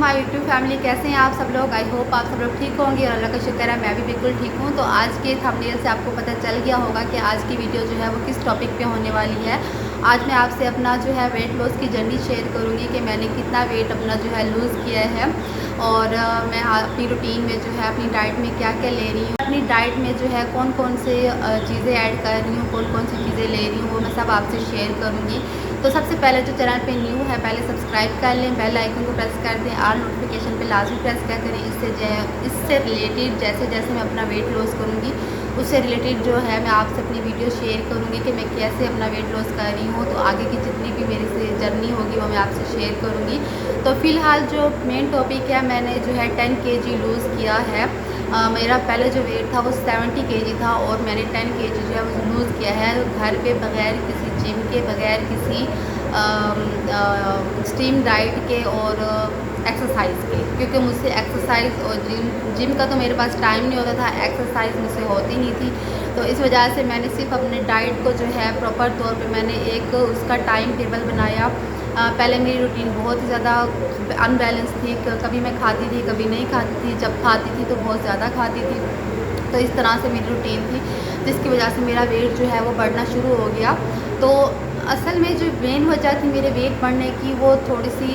My YouTube family, कैसे हैं आप सब लोग। आई होप आप सब लोग ठीक होंगे और अल्लाह का शुक्र है मैं भी बिल्कुल ठीक हूँ। तो आज के थंबनेल से आपको पता चल गया होगा कि आज की वीडियो जो है वो किस टॉपिक पे होने वाली है। आज मैं आपसे अपना जो है वेट लॉस की जर्नी शेयर करूँगी कि मैंने कितना वेट अपना जो है लूज़ किया है और मैं अपनी रूटीन में जो है अपनी डाइट में क्या क्या ले रही हूँ, अपनी डाइट में जो है कौन कौन से चीज़ें ऐड कर रही हूँ, कौन कौन सी चीज़ें ले रही हूँ, वो मैं सब आपसे शेयर करूँगी। तो सबसे पहले जो चैनल पे न्यू है पहले सब्सक्राइब कर लें, बेल आइकन को प्रेस कर दें, ऑल नोटिफिकेशन पे लाजमी प्रेस क्या करें। इससे रिलेटेड जैसे जैसे मैं अपना वेट लॉस करूँगी उससे रिलेटेड जो है मैं आपसे अपनी वीडियो शेयर करूँगी कि मैं कैसे अपना वेट लॉस कर रही हूँ। तो आगे की जितनी भी मेरी से जर्नी होगी वो मैं आपसे शेयर करूँगी। तो फ़िलहाल जो मेन टॉपिक है, मैंने जो है 10 kg लूज़ किया है। मेरा पहले जो वेट था वो 70 kg था और मैंने 10 kg जो है वो लूज़ किया है घर पे, बग़ैर किसी जिम के, बग़ैर किसी स्टीम डाइट के और एक्सरसाइज के, क्योंकि मुझसे एक्सरसाइज और जिम का तो मेरे पास टाइम नहीं होता था, एक्सरसाइज मुझसे होती नहीं थी। तो इस वजह से मैंने सिर्फ अपने डाइट को जो है प्रॉपर तौर पे मैंने एक उसका टाइम टेबल बनाया। पहले मेरी रूटीन बहुत ही ज़्यादा अनबैलेंस थी, कभी मैं खाती थी कभी नहीं खाती थी, जब खाती थी तो बहुत ज़्यादा खाती थी। तो इस तरह से मेरी रूटीन थी जिसकी वजह से मेरा वेट जो है वो बढ़ना शुरू हो गया। तो असल में जो मेन वजह थी मेरे वेट बढ़ने की वो थोड़ी सी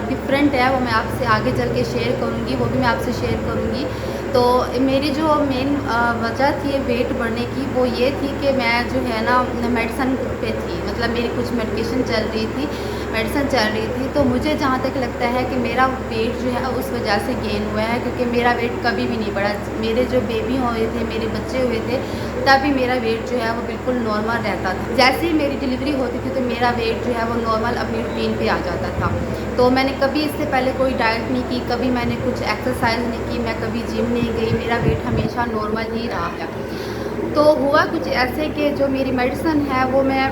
डिफरेंट है, वो मैं आपसे आगे चल के शेयर करूँगी, वो भी मैं आपसे शेयर करूँगी। तो मेरी जो मेन वजह थी वेट बढ़ने की वो ये थी कि मैं जो है ना मेडिसन पे थी, मतलब मेरी कुछ मेडिकेशन चल रही थी, मेडिसन चल रही थी। तो मुझे जहाँ तक लगता है कि मेरा वेट जो है उस वजह से गेन हुआ है, क्योंकि मेरा वेट कभी भी नहीं बढ़ा। मेरे जो बेबी हुए थे, मेरे बच्चे हुए थे, तभी मेरा वेट जो है वो बिल्कुल नॉर्मल रहता था। जैसे ही मेरी डिलीवरी होती थी तो मेरा वेट जो है वो नॉर्मल अपनी रूटीन पे आ जाता था। तो मैंने कभी इससे पहले कोई डाइट नहीं की, कभी मैंने कुछ एक्सरसाइज नहीं की, मैं कभी जिम नहीं गई, मेरा वेट हमेशा नॉर्मल ही रहा है। तो हुआ कुछ ऐसे कि जो मेरी मेडिसिन है वो मैं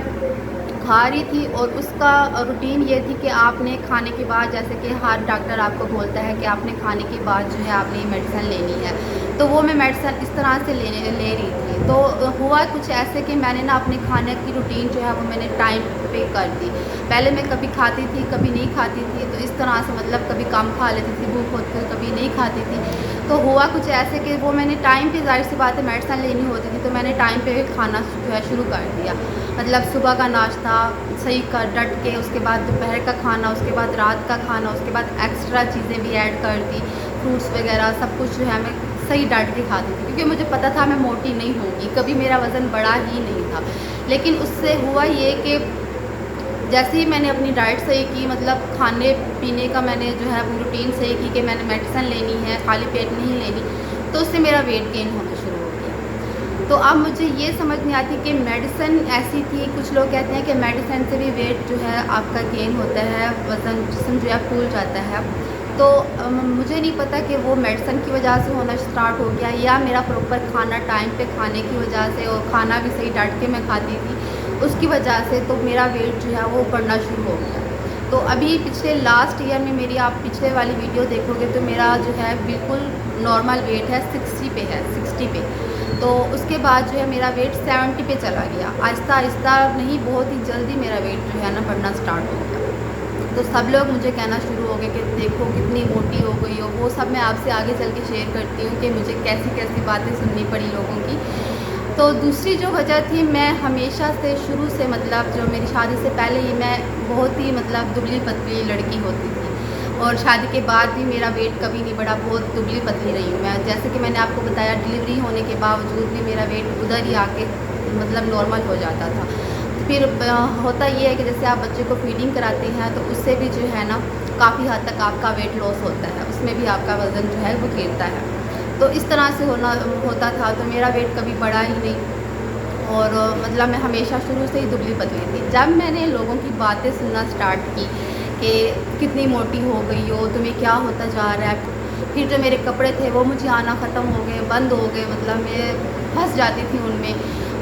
खा रही थी और उसका रूटीन ये थी कि आपने खाने के बाद, जैसे कि हर डॉक्टर आपको बोलता है कि आपने खाने के बाद जो है आपने ये मेडिसिन लेनी है, तो वो मैं मेडिसिन इस तरह से ले रही थी। तो हुआ कुछ ऐसे कि मैंने ना अपने खाने की रूटीन जो है वो मैंने टाइम पे कर दी। पहले मैं कभी खाती थी कभी नहीं खाती थी, तो इस तरह से मतलब कभी कम खा लेती थी, भूख होती थी, कभी नहीं खाती थी। तो हुआ कुछ ऐसे कि वो मैंने टाइम पे, जाहिर सी बात है मेडिसिन लेनी होती थी, तो मैंने टाइम पे खाना जो है शुरू कर दिया। मतलब सुबह का नाश्ता सही कर डट के, उसके बाद दोपहर का खाना, उसके बाद रात का खाना, उसके बाद एक्स्ट्रा चीज़ें भी ऐड कर दी, फ्रूट्स वगैरह सब कुछ जो है मैं सही डाइट के खाती थी, क्योंकि मुझे पता था मैं मोटी नहीं होंगी, कभी मेरा वज़न बढ़ा ही नहीं था। लेकिन उससे हुआ ये कि जैसे ही मैंने अपनी डाइट सही की, मतलब खाने पीने का मैंने जो है रूटीन सही की कि मैंने मेडिसिन लेनी है, खाली पेट नहीं लेनी, तो उससे मेरा वेट गेन होना शुरू हो गया। तो अब मुझे ये समझ नहीं आती कि मेडिसिन ऐसी थी, कुछ लोग कहते हैं कि मेडिसिन से भी वेट जो है आपका गेन होता है, वज़न जिस्म जो है फूल जाता है। तो मुझे नहीं पता कि वो मेडिसिन की वजह से होना स्टार्ट हो गया या मेरा प्रॉपर खाना टाइम पे खाने की वजह से, और खाना भी सही डाइट के मैं खाती थी उसकी वजह से, तो मेरा वेट जो है वो बढ़ना शुरू हो गया। तो अभी पिछले लास्ट ईयर में मेरी आप पिछले वाली वीडियो देखोगे तो मेरा जो है बिल्कुल नॉर्मल वेट है 60 पे है, 60 पे। तो उसके बाद जो है मेरा वेट 70 पे चला गया। आहिस्ता आहिस्ता नहीं, बहुत ही जल्दी मेरा वेट जो है ना बढ़ना स्टार्ट हो गया। तो सब लोग मुझे कहना शुरू हो गए कि देखो कितनी मोटी हो गई हो। वो सब मैं आपसे आगे चल के शेयर करती हूँ कि मुझे कैसी कैसी बातें सुननी पड़ी लोगों की। तो दूसरी जो वजह थी, मैं हमेशा से शुरू से, मतलब जो मेरी शादी से पहले ही मैं बहुत ही मतलब दुबली पतली लड़की होती थी, और शादी के बाद भी मेरा वेट कभी नहीं बढ़ा, बहुत दुबली पतली रही हूँ मैं। जैसे कि मैंने आपको बताया, डिलीवरी होने के बावजूद भी मेरा वेट उधर ही आके मतलब नॉर्मल हो जाता था। फिर होता ये है कि जैसे आप बच्चे को फीडिंग कराते हैं तो उससे भी जो है ना काफ़ी हद तक आपका वेट लॉस होता है, उसमें भी आपका वज़न जो है वो गिरता है। तो इस तरह से होता था, तो मेरा वेट कभी बढ़ा ही नहीं और मतलब मैं हमेशा शुरू से ही दुबली पतली थी। जब मैंने लोगों की बातें सुनना स्टार्ट की कि कितनी मोटी हो गई हो, तुम्हें क्या होता जा रहा है, फिर जो मेरे कपड़े थे वो मुझे आना ख़त्म हो गए, बंद हो गए, मतलब मैं फंस जाती थी उनमें।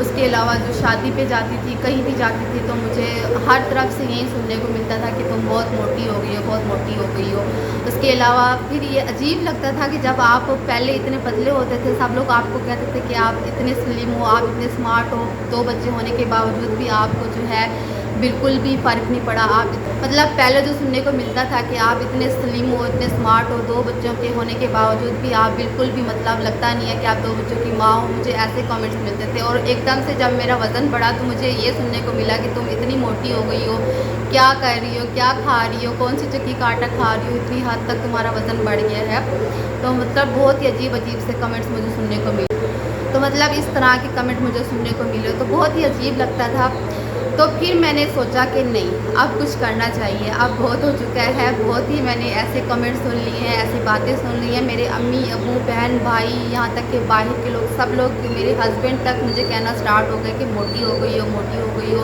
उसके अलावा जो शादी पे जाती थी, कहीं भी जाती थी, तो मुझे हर तरफ से यही सुनने को मिलता था कि तुम बहुत मोटी हो गई हो, बहुत मोटी हो गई हो। उसके अलावा फिर ये अजीब लगता था कि जब आप पहले इतने पतले होते थे, सब लोग आपको कहते थे कि आप इतने स्लिम हो, आप इतने स्मार्ट हो, 2 बच्चे होने के बावजूद भी आपको जो है बिल्कुल भी फ़र्क नहीं पड़ा। आप मतलब पहले जो सुनने को मिलता था कि आप इतने स्लिम हो, इतने स्मार्ट हो, 2 बच्चों के होने के बावजूद भी आप बिल्कुल भी मतलब लगता नहीं है कि आप 2 बच्चों की माँ हो। मुझे ऐसे कमेंट्स मिलते थे और एकदम से जब मेरा वज़न बढ़ा तो मुझे ये सुनने को मिला कि तुम इतनी मोटी हो गई हो, क्या कर रही हो, क्या खा रही हो, कौन सी चक्की का आटा खा रही हो, इतनी हद तक तुम्हारा वज़न बढ़ गया है। तो मतलब बहुत ही अजीब से कमेंट्स मुझे सुनने को मिले। तो मतलब इस तरह के कमेंट मुझे सुनने को मिले तो बहुत ही अजीब लगता था। तो फिर मैंने सोचा कि नहीं, अब कुछ करना चाहिए, अब बहुत हो चुका है। बहुत ही मैंने ऐसे कमेंट सुन लिए हैं, ऐसी बातें सुन ली हैं। मेरे अम्मी, अबू, बहन, भाई, यहाँ तक कि बाहर के लोग, सब लोग, मेरे हस्बैंड तक मुझे कहना स्टार्ट हो गए कि मोटी हो गई हो, मोटी हो गई हो,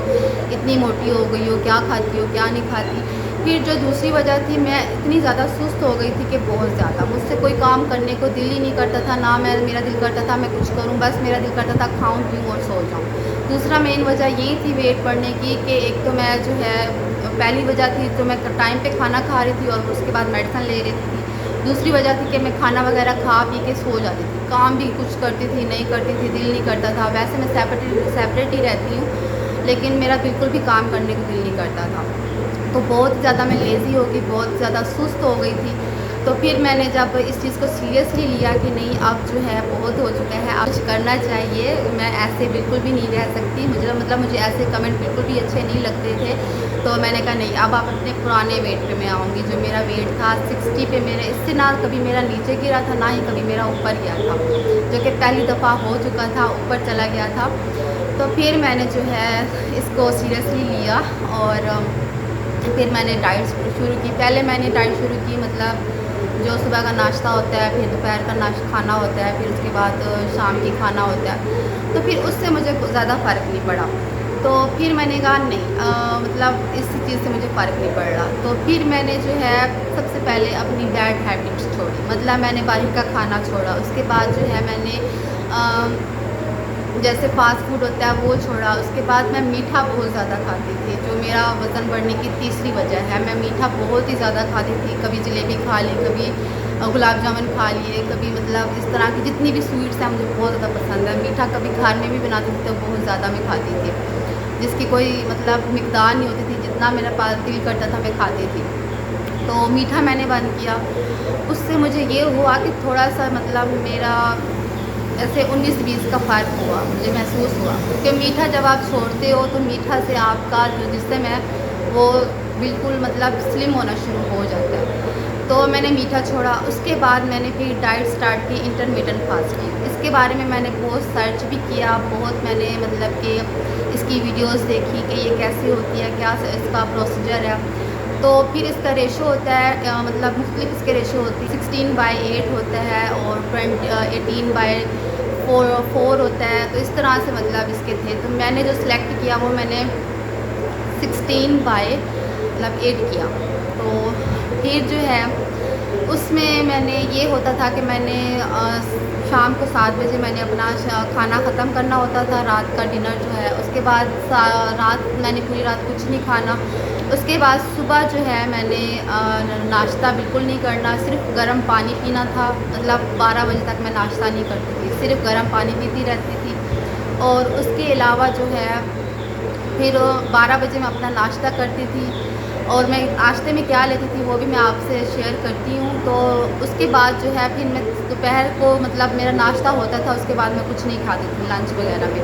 इतनी मोटी हो गई हो, क्या खाती हो, क्या नहीं खाती। फिर जो दूसरी वजह थी, मैं इतनी ज़्यादा सुस्त हो गई थी कि बहुत ज़्यादा मुझसे कोई काम करने को दिल ही नहीं करता था। ना मेरा दिल करता था मैं कुछ करूं, बस मेरा दिल करता था खाऊं पीऊं और सो जाऊं। दूसरा मेन वजह यही थी वेट बढ़ने की कि एक तो मैं जो है, पहली वजह थी तो मैं टाइम पे खाना खा रही थी और उसके बाद मेडिसिन ले रही थी। दूसरी वजह थी कि मैं खाना वगैरह खा पी के सो जाती थी, काम भी कुछ करती थी नहीं करती थी, दिल नहीं करता था। वैसे मैं सेपरेट ही रहती हूँ, लेकिन मेरा बिल्कुल भी काम करने को दिल नहीं करता था। तो बहुत ज़्यादा मैं लेज़ी हो गई, बहुत ज़्यादा सुस्त हो गई थी। तो फिर मैंने जब इस चीज़ को सीरियसली लिया कि नहीं, अब जो है बहुत हो चुका है, अब कुछ करना चाहिए, मैं ऐसे बिल्कुल भी नहीं रह सकती। मुझे ऐसे कमेंट बिल्कुल भी अच्छे नहीं लगते थे। तो मैंने कहा नहीं, अब आप अपने पुराने वेट पे मैं आऊँगी। जो मेरा वेट था 60 पे, मेरे इससे ना कभी मेरा नीचे गिरा था, ना ही कभी मेरा ऊपर गया था, जो कि पहली दफ़ा हो चुका था, ऊपर चला गया था। तो फिर मैंने जो है इसको सीरियसली लिया और फिर मैंने डाइट शुरू की। पहले मैंने डाइट शुरू की, मतलब जो सुबह का नाश्ता होता है, फिर दोपहर का खाना होता है, फिर उसके बाद शाम की खाना होता है। तो फिर उससे मुझे ज़्यादा फ़र्क नहीं पड़ा। तो फिर मैंने कहा नहीं, मतलब इस चीज़ से मुझे फ़र्क नहीं पड़ रहा। तो फिर मैंने जो है सबसे पहले अपनी बैड हैबिट्स छोड़ी, मतलब मैंने बाहर का खाना छोड़ा। उसके बाद जो है मैंने जैसे फ़ास्ट फूड होता है वो छोड़ा। उसके बाद मैं मीठा बहुत ज़्यादा खाती थी, जो मेरा वज़न बढ़ने की तीसरी वजह है। मैं मीठा बहुत ही ज़्यादा खाती थी, कभी जलेबी खा ली, कभी गुलाब जामुन खा लिए, कभी मतलब इस तरह की जितनी भी स्वीट्स हैं मुझे बहुत ज़्यादा पसंद है। मीठा कभी घर में भी बनाती थी तो बहुत ज़्यादा मैं खाती थी, जिसकी कोई मतलब मिक़दार नहीं होती थी, जितना मेरा पास दिल करता था मैं खाती थी। तो मीठा मैंने बंद किया। उससे मुझे ये हुआ कि थोड़ा सा मतलब मेरा ऐसे 19-20 का फ़र्क हुआ, मुझे महसूस हुआ। क्योंकि मीठा जब आप छोड़ते हो तो मीठा से आपका जो जिस्म है वो बिल्कुल मतलब स्लिम होना शुरू हो जाता है। तो मैंने मीठा छोड़ा। उसके बाद मैंने फिर डाइट स्टार्ट की, इंटरमिटेंट फास्टिंग। इसके बारे में मैंने बहुत सर्च भी किया, बहुत मैंने मतलब कि इसकी वीडियोस देखी कि ये कैसे होती है, क्या इसका प्रोसीजर है। तो फिर इसका रेशो होता है, मतलब मुख्तलिफ इसके रेशो होती है। 16/8 होता है और 18/4 होता है। तो इस तरह से मतलब इसके थे। तो मैंने जो सिलेक्ट किया वो मैंने 16/8 किया। तो फिर जो है उसमें मैंने ये होता था कि मैंने शाम को 7 बजे मैंने अपना खाना ख़त्म करना होता था, रात का डिनर जो है। उसके बाद रात मैंने पूरी रात कुछ नहीं खाना। उसके बाद सुबह जो है मैंने नाश्ता बिल्कुल नहीं करना, सिर्फ़ गर्म पानी पीना था। मतलब 12 बजे तक मैं नाश्ता नहीं करती थी, सिर्फ़ गर्म पानी पीती रहती थी। और उसके अलावा जो है फिर 12 बजे मैं अपना नाश्ता करती थी। और मैं नाश्ते में क्या लेती थी वो भी मैं आपसे शेयर करती हूँ। तो उसके बाद जो है फिर मैं दोपहर को मतलब मेरा नाश्ता होता था, उसके बाद मैं कुछ नहीं खाती थी लंच वगैरह में।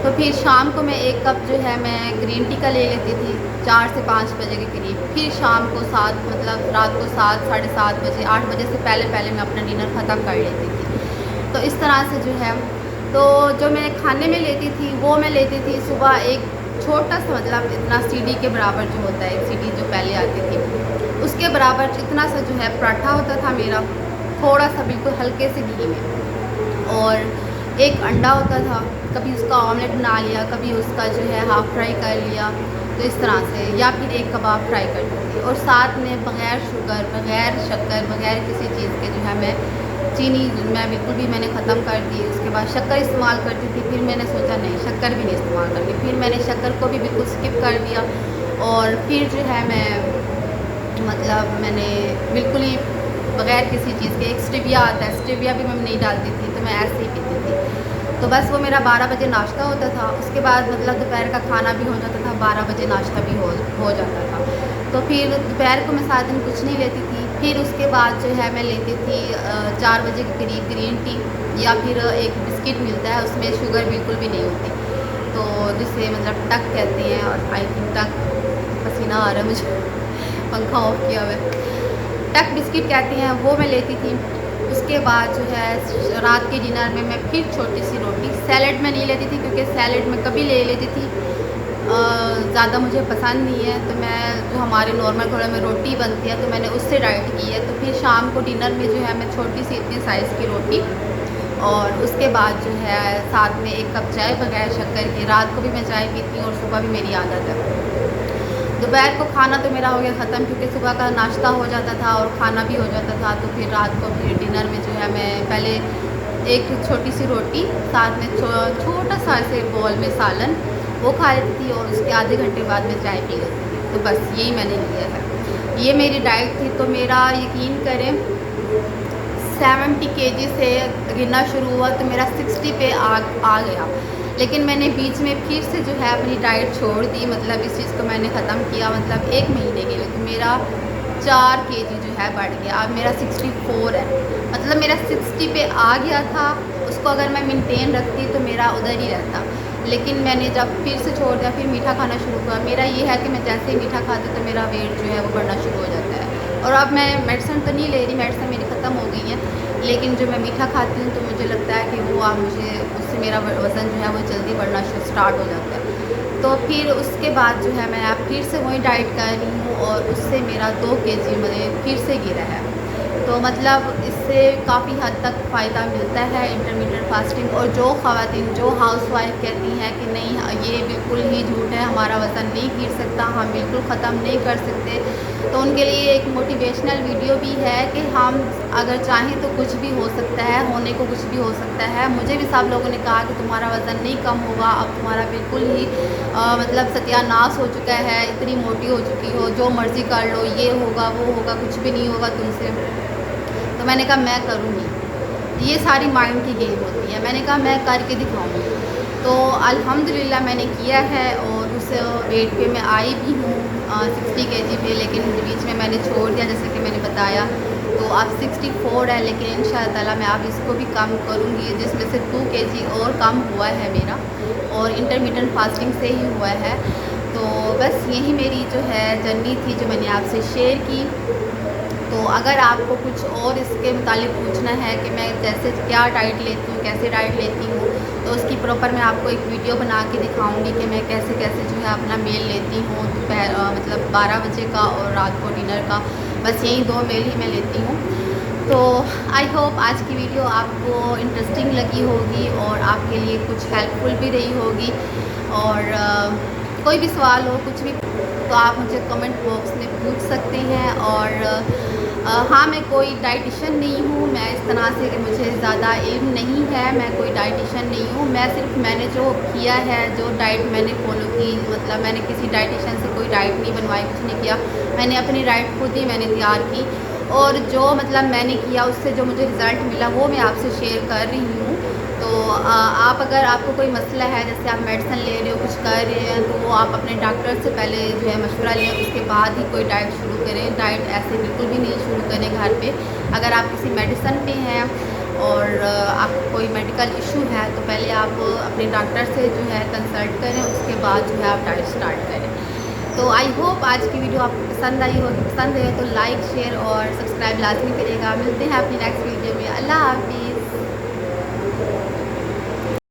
तो फिर शाम को मैं 1 कप जो है मैं ग्रीन टी का ले लेती थी 4 से 5 बजे के करीब। फिर शाम को 7 मतलब रात को 7 साढ़े 7 बजे 8 बजे से पहले मैं अपना डिनर ख़त्म कर लेती थी। तो इस तरह से जो है तो जो मैं खाने में लेती थी वो मैं लेती थी सुबह एक छोटा सा, मतलब इतना सीढ़ी के बराबर जो होता है, एक सीढ़ी जो पहले आती थी उसके बराबर इतना सा जो है पराठा होता था मेरा, थोड़ा सा बिल्कुल हल्के से घी में। और एक अंडा होता था, कभी उसका ऑमलेट बना लिया, कभी उसका जो है हाफ़ फ्राई कर लिया, तो इस तरह से, या फिर एक कबाब फ्राई करती थी। और साथ में बग़ैर शुगर, बग़ैर शक्कर, बग़ैर किसी चीज़ के जो है मैं चीनी मैं बिल्कुल भी मैंने ख़त्म कर दी। उसके बाद शक्कर इस्तेमाल करती थी, फिर मैंने सोचा नहीं शक्कर भी नहीं इस्तेमाल करनी, फिर मैंने शक्कर को भी बिल्कुल स्किप कर दिया। और फिर जो है मैं मतलब मैंने बिल्कुल ही बग़ैर किसी चीज़ के, एक स्टेविया आता है, स्टेविया भी मैं नहीं डालती थी, तो मैं ऐसे ही पीती थी। तो बस वो मेरा 12 बजे नाश्ता होता था। उसके बाद मतलब दोपहर का खाना भी हो जाता था, 12 बजे नाश्ता भी हो जाता था। तो फिर दोपहर को मैं सारा दिन कुछ नहीं लेती थी। फिर उसके बाद जो है मैं लेती थी 4 बजे के करीब ग्रीन टी, या फिर एक बिस्किट मिलता है उसमें शुगर बिल्कुल भी नहीं होती, तो जिसे मतलब टक कहते हैं। और आई थिंक टक, पसीना आ रहा है मुझे, पंखा ऑफ किया हुआ है, टक बिस्किट कहते हैं, वो मैं लेती थी। उसके बाद जो है रात के डिनर में मैं फिर छोटी सी रोटी, सैलड में नहीं लेती थी क्योंकि सैलड में कभी ले लेती थी, ज़्यादा मुझे पसंद नहीं है। तो मैं जो हमारे नॉर्मल घरों में रोटी बनती है तो मैंने उससे डाइट की है। तो फिर शाम को डिनर में जो है मैं छोटी सी इतनी साइज़ की रोटी, और उसके बाद जो है साथ में 1 कप चाय बगैर शक्कर के। रात को भी मैं चाय पीती हूँ और सुबह भी मेरी आदत है। दोपहर को खाना तो मेरा हो गया ख़त्म क्योंकि सुबह का नाश्ता हो जाता था और खाना भी हो जाता था। तो फिर रात को फिर डिनर में जो है मैं पहले एक छोटी सी रोटी, साथ में छोटा सा ऐसे बॉल में सालन, वो खा लेती थी, और उसके आधे घंटे बाद में चाय पी लेती थी। तो बस यही मैंने लिया है, ये मेरी डाइट थी। तो मेरा यकीन करें 70 केजी से गिरना शुरू हुआ तो मेरा 60 पे आ गया। लेकिन मैंने बीच में फिर से जो है अपनी डाइट छोड़ दी, मतलब इस चीज़ को मैंने ख़त्म किया, मतलब 1 महीने के लिए। तो मेरा 4 केजी जो है बढ़ गया, अब मेरा 64 है। मतलब मेरा 60 पे आ गया था, उसको अगर मैं मेंटेन रखती तो मेरा उधर ही रहता। लेकिन मैंने जब फिर से छोड़ दिया, फिर मीठा खाना शुरू किया। मेरा ये है कि मैं जैसे ही मीठा खाती तो मेरा वेट जो है वो बढ़ना शुरू हो जाता है। और अब मैं मेडिसिन तो नहीं ले रही, मेडिसिन मेरी ख़त्म हो गई है, लेकिन जो मैं मीठा खाती हूँ तो मुझे लगता है कि वो मुझे उससे मेरा वज़न जो है वो जल्दी बढ़ना स्टार्ट हो जाता है। तो फिर उसके बाद जो है मैं अब फिर से वही डाइट कर रही हूँ, और उससे मेरा 2 केजी मतलब फिर से गिरा है। तो मतलब इससे काफ़ी हद तक फ़ायदा मिलता है इंटरमिटेंट फास्टिंग। और जो ख़वातीन जो हाउसवाइफ कहती हैं कि नहीं ये बिल्कुल ही झूठ है, हमारा वज़न नहीं गिर सकता, हम बिल्कुल ख़त्म नहीं कर सकते, तो उनके लिए एक मोटिवेशनल वीडियो भी है कि हम अगर चाहें तो कुछ भी हो सकता है, होने को कुछ भी हो सकता है। मुझे भी सब लोगों ने कहा कि तुम्हारा वज़न नहीं कम होगा, अब तुम्हारा बिल्कुल ही मतलब सत्यानाश हो चुका है, इतनी मोटी हो चुकी हो, जो मर्ज़ी कर लो, ये होगा वो होगा, कुछ भी नहीं होगा तुमसे। तो मैंने कहा मैं करूँगी, ये सारी माइंड की गेम होती है। मैंने कहा मैं करके दिखाऊँगी। तो अल्हम्दुलिल्लाह मैंने किया है, और उस वेट पे मैं आई भी हूँ 60 केजी पे। लेकिन बीच में मैंने छोड़ दिया जैसे कि मैंने बताया, तो अब 64 है। लेकिन इंशाअल्लाह ताला मैं अब इसको भी कम करूँगी, जिसमें से 2 केजी और कम हुआ है मेरा, और इंटरमिटेंट फास्टिंग से ही हुआ है। तो बस यही मेरी जो है जर्नी थी जो मैंने आपसे शेयर की। तो अगर आपको कुछ और इसके मुतालिक पूछना है कि मैं जैसे क्या डाइट लेती हूँ, कैसे डाइट लेती हूँ, तो उसकी प्रॉपर मैं आपको एक वीडियो बना के दिखाऊंगी कि मैं कैसे कैसे जो है अपना मील लेती हूँ दोपहर मतलब 12 बजे का और रात को डिनर का। बस यही 2 मील ही मैं लेती हूँ। तो आई होप आज की वीडियो आपको इंटरेस्टिंग लगी होगी और आपके लिए कुछ हेल्पफुल भी रही होगी। और कोई भी सवाल हो कुछ भी तो आप मुझे कमेंट बॉक्स में पूछ सकते हैं। और हाँ, मैं कोई डाइटिशियन नहीं हूँ, मैं इस तरह से कि मुझे ज़्यादा इल्म नहीं है, मैं कोई डाइटिशियन नहीं हूँ। मैं सिर्फ मैंने जो किया है, जो डाइट मैंने फॉलो की, मतलब मैंने किसी डाइटिशियन से कोई डाइट नहीं बनवाई, कुछ नहीं किया। मैंने अपनी डाइट खुद ही मैंने तैयार की, और जो मतलब मैंने किया उससे जो मुझे रिज़ल्ट मिला वो मैं आपसे शेयर कर रही हूँ। तो आप अगर आपको कोई मसला है, जैसे आप मेडिसिन ले रहे हो, कुछ कर रहे हैं, तो वो आप अपने डॉक्टर से पहले जो है मशवरा लें, उसके बाद ही कोई डाइट शुरू करें। डाइट ऐसे बिल्कुल भी नहीं शुरू करें घर पे। अगर आप किसी मेडिसिन पे हैं और आपको कोई मेडिकल इशू है तो पहले आप अपने डॉक्टर से जो है कंसल्ट करें, उसके बाद जो है आप डाइट स्टार्ट करें। तो आई होप आज की वीडियो आपको पसंद आई होगी। पसंद है तो लाइक शेयर और सब्सक्राइब लाजमी करिएगा। मिलते हैं अपनी नेक्स्ट वीडियो में। अल्लाह हाफ़िज़।